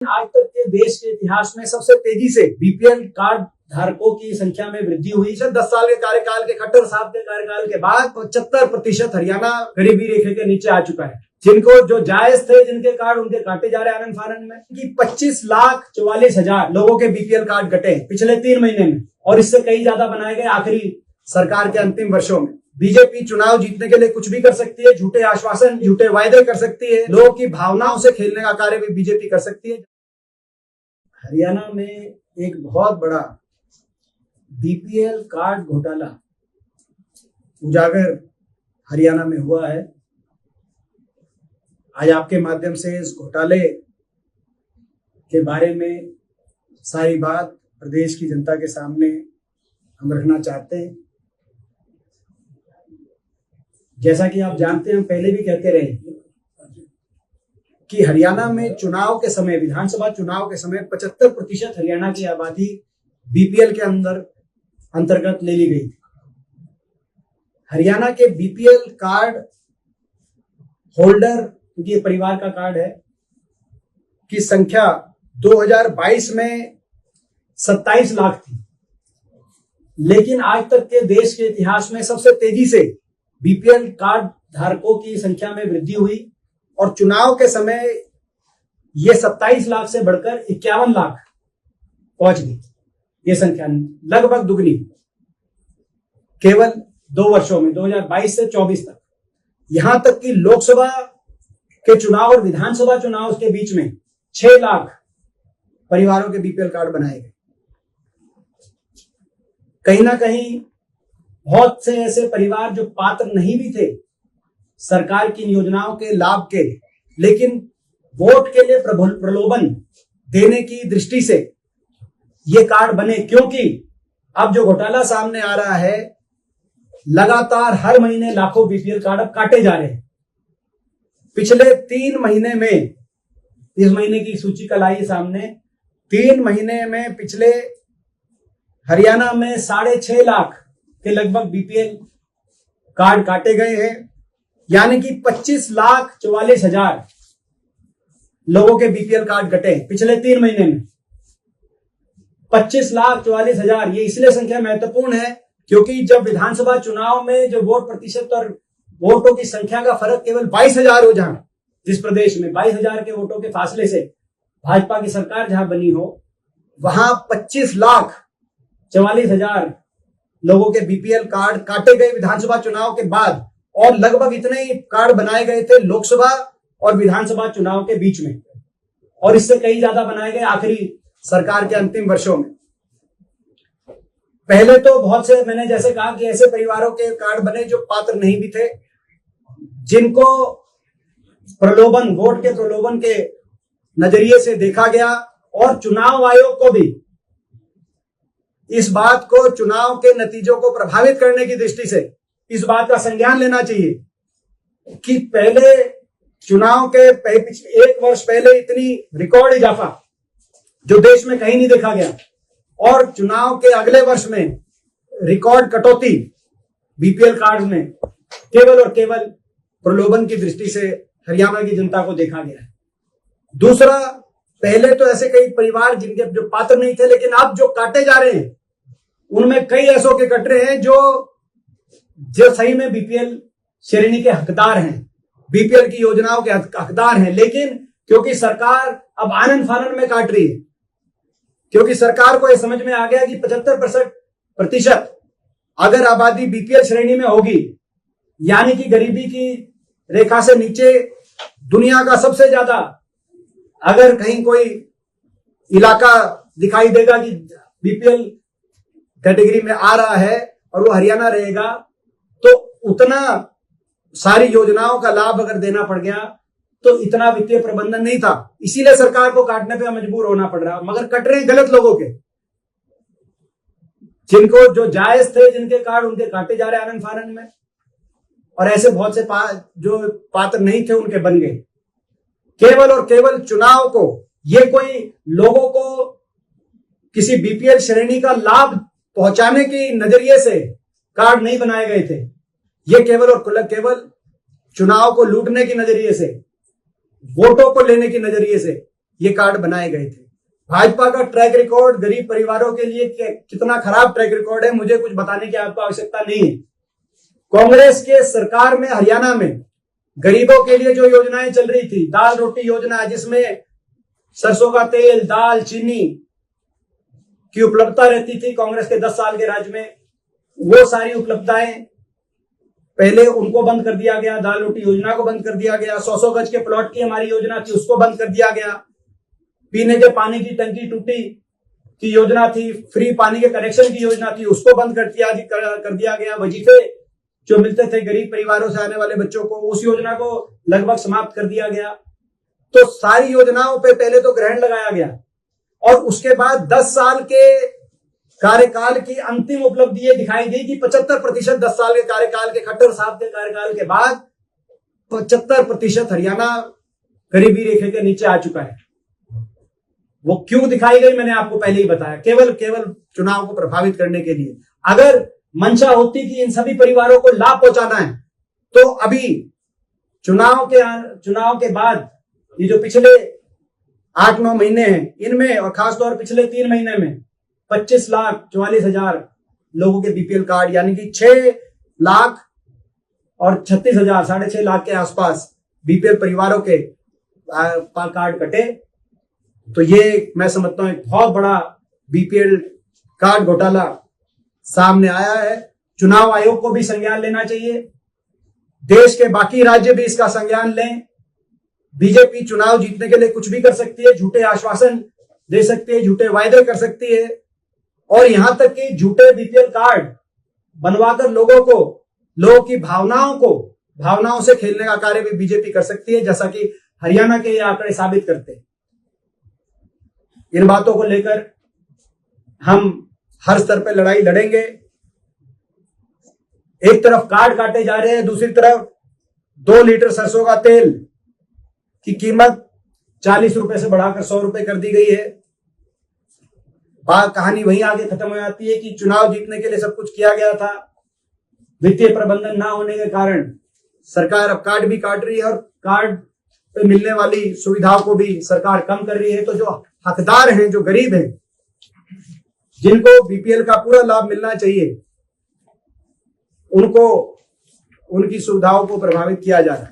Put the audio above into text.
आज तक के देश के इतिहास में सबसे तेजी से बीपीएल कार्ड धारकों की संख्या में वृद्धि हुई है। 10 साल के कार्यकाल के खट्टर साहब के कार्यकाल के बाद 75% हरियाणा गरीबी रेखे के नीचे आ चुका है। जिनको जो जायज थे जिनके कार्ड उनके काटे जा रहे हैं आनंद फानन में कि 25,44,000 लोगों के बीपीएल कार्ड कटे पिछले 3 महीने में और इससे कई ज्यादा बनाए गए आखिरी सरकार के अंतिम वर्षों में। बीजेपी चुनाव जीतने के लिए कुछ भी कर सकती है, झूठे आश्वासन झूठे वायदे कर सकती है, लोगों की भावनाओं से खेलने का कार्य भी बीजेपी कर सकती है। हरियाणा में एक बहुत बड़ा बीपीएल कार्ड घोटाला उजागर हरियाणा में हुआ है। आज आपके माध्यम से इस घोटाले के बारे में सारी बात प्रदेश की जनता के सामने हम रखना चाहते हैं। जैसा कि आप जानते हैं, हम पहले भी कहते रहे कि हरियाणा में चुनाव के समय, विधानसभा चुनाव के समय 75% हरियाणा की आबादी बीपीएल के अंतर्गत ले ली गई थी। हरियाणा के बीपीएल कार्ड होल्डर, क्योंकि ये परिवार का कार्ड है, की संख्या 2022 में 27 लाख थी। लेकिन आज तक के देश के इतिहास में सबसे तेजी से बीपीएल कार्ड धारकों की संख्या में वृद्धि हुई और चुनाव के समय ये 27 लाख से बढ़कर 51 लाख पहुंच गई। ये संख्या लगभग दुगनी केवल 2 वर्षों में, 2022 से 24 तक। यहां तक कि लोकसभा के चुनाव और विधानसभा चुनाव के बीच में 6 लाख परिवारों के बीपीएल कार्ड बनाए गए। कहीं ना कहीं बहुत से ऐसे परिवार जो पात्र नहीं भी थे सरकार की योजनाओं के लाभ के, लेकिन वोट के लिए प्रलोभन देने की दृष्टि से ये कार्ड बने। क्योंकि अब जो घोटाला सामने आ रहा है, लगातार हर महीने लाखों बीपीएल कार्ड अब काटे जा रहे हैं। पिछले 3 महीने में, इस महीने की सूची कल आई सामने, 3 महीने में पिछले हरियाणा में 6.5 लाख के लगभग बीपीएल कार्ड काटे गए हैं। यानी कि 25,44,000 लोगों के बीपीएल कार्ड कटे पिछले 3 महीने में। 25,44,000। ये इसलिए संख्या महत्वपूर्ण है क्योंकि जब विधानसभा चुनाव में जो वोट प्रतिशत और वोटों की संख्या का फर्क केवल 22,000 हो, जहां जिस प्रदेश में 22,000 के वोटों के फासले से भाजपा की सरकार जहां बनी हो, वहां 25,44,000 लोगों के बीपीएल कार्ड काटे गए विधानसभा चुनाव के बाद और लगभग इतने ही कार्ड बनाए गए थे लोकसभा और विधानसभा चुनाव के बीच में और इससे कई ज्यादा बनाए गए आखिरी सरकार के अंतिम वर्षों में। पहले तो बहुत से, मैंने जैसे कहा कि ऐसे परिवारों के कार्ड बने जो पात्र नहीं भी थे, जिनको प्रलोभन, वोट के प्रलोभन के नजरिए से देखा गया और चुनाव आयोग को भी इस बात को, चुनाव के नतीजों को प्रभावित करने की दृष्टि से इस बात का संज्ञान लेना चाहिए कि पहले चुनाव के 1 वर्ष पहले इतनी रिकॉर्ड इजाफा जो देश में कहीं नहीं देखा गया और चुनाव के अगले वर्ष में रिकॉर्ड कटौती बीपीएल कार्ड में केवल और केवल प्रलोभन की दृष्टि से हरियाणा की जनता को देखा गया है। दूसरा, पहले तो ऐसे कई परिवार जिनके जो पात्र नहीं थे, लेकिन अब जो काटे जा रहे हैं उनमें कई ऐसों के कट रहे हैं जो सही में बीपीएल श्रेणी के हकदार हैं, बीपीएल की योजनाओं के हकदार हैं, लेकिन क्योंकि सरकार अब आनंद फानन में काट रही है, क्योंकि सरकार को यह समझ में आ गया कि 75% अगर आबादी बीपीएल श्रेणी में होगी, यानी कि गरीबी की रेखा से नीचे दुनिया का सबसे ज्यादा, अगर कहीं कोई इलाका दिखाई देगा कि बीपीएल कैटेगरी में आ रहा है और वो हरियाणा रहेगा, तो उतना सारी योजनाओं का लाभ अगर देना पड़ गया तो इतना वित्तीय प्रबंधन नहीं था, इसीलिए सरकार को काटने पे मजबूर होना पड़ रहा। मगर कट रहे गलत लोगों के, जिनको जो जायज थे जिनके कार्ड उनके काटे जा रहे आनंद फानन में और ऐसे बहुत से जो पात्र नहीं थे उनके बन गए। केवल और केवल चुनाव को, ये कोई लोगों को किसी बीपीएल श्रेणी का लाभ पहुंचाने की नजरिए से कार्ड नहीं बनाए गए थे। ये केवल और केवल चुनाव को लूटने की नजरिए से, वोटों को लेने की नजरिए से ये कार्ड बनाए गए थे। भाजपा का ट्रैक रिकॉर्ड गरीब परिवारों के लिए कितना खराब ट्रैक रिकॉर्ड है मुझे कुछ बताने की आपको आवश्यकता नहीं है। कांग्रेस के सरकार में हरियाणा में गरीबों के लिए जो योजनाएं चल रही थी, दाल रोटी योजना, जिसमें सरसों का तेल, दाल, चीनी की उपलब्धता रहती थी कांग्रेस के 10 साल के राज में, वो सारी उपलब्धताएं पहले उनको बंद कर दिया गया। दाल रोटी योजना को बंद कर दिया गया। 100 गज के प्लॉट की हमारी योजना थी, उसको बंद कर दिया गया। पीने के पानी की टंकी टूटी की योजना थी, फ्री पानी के कनेक्शन की योजना थी, उसको बंद कर दिया गया। वजीफे जो मिलते थे गरीब परिवारों से आने वाले बच्चों को, उस योजना को लगभग समाप्त कर दिया गया। तो सारी योजनाओं पे पहले तो ग्रहण लगाया गया और उसके बाद 10 साल के कार्यकाल की अंतिम उपलब्धि ये दिखाई दी कि 75% 10 साल के कार्यकाल के, खट्टर साहब के कार्यकाल के बाद 75% हरियाणा गरीबी रेखा के नीचे आ चुका है। वो क्यों दिखाई गई मैंने आपको पहले ही बताया, केवल चुनाव को प्रभावित करने के लिए। अगर मंशा होती कि इन सभी परिवारों को लाभ पहुंचाना है तो अभी चुनाव के बाद ये जो पिछले 8-9 महीने हैं इनमें, और खासतौर पिछले 3 महीने में 25,44,000 लोगों के बीपीएल कार्ड, यानी कि 6 लाख और 36,000, 6.5 लाख के आसपास बीपीएल परिवारों के कार्ड कटे। तो ये मैं समझता हूं एक बहुत बड़ा बीपीएल कार्ड घोटाला सामने आया है। चुनाव आयोग को भी संज्ञान लेना चाहिए, देश के बाकी राज्य भी इसका संज्ञान लें। बीजेपी चुनाव जीतने के लिए कुछ भी कर सकती है, झूठे आश्वासन दे सकती है, झूठे वायदे कर सकती है और यहां तक कि झूठे बीपीएल कार्ड बनवाकर लोगों की भावनाओं से खेलने का कार्य भी बीजेपी कर सकती है, जैसा कि हरियाणा के ये आंकड़े साबित करते हैं। इन बातों को लेकर हम हर स्तर पर लड़ाई लड़ेंगे। एक तरफ कार्ड काटे जा रहे हैं, दूसरी तरफ 2 लीटर सरसों का तेल की कीमत 40 रुपए से बढ़ाकर 100 रुपए कर दी गई है। कहानी वहीं आगे खत्म हो जाती है कि चुनाव जीतने के लिए सब कुछ किया गया था, वित्तीय प्रबंधन ना होने के कारण सरकार अब कार्ड भी काट रही है और कार्ड पे मिलने वाली सुविधाओं को भी सरकार कम कर रही है। तो जो हकदार हैं, जो गरीब हैं, जिनको बीपीएल का पूरा लाभ मिलना चाहिए, उनको उनकी सुविधाओं को प्रभावित किया जा रहा है।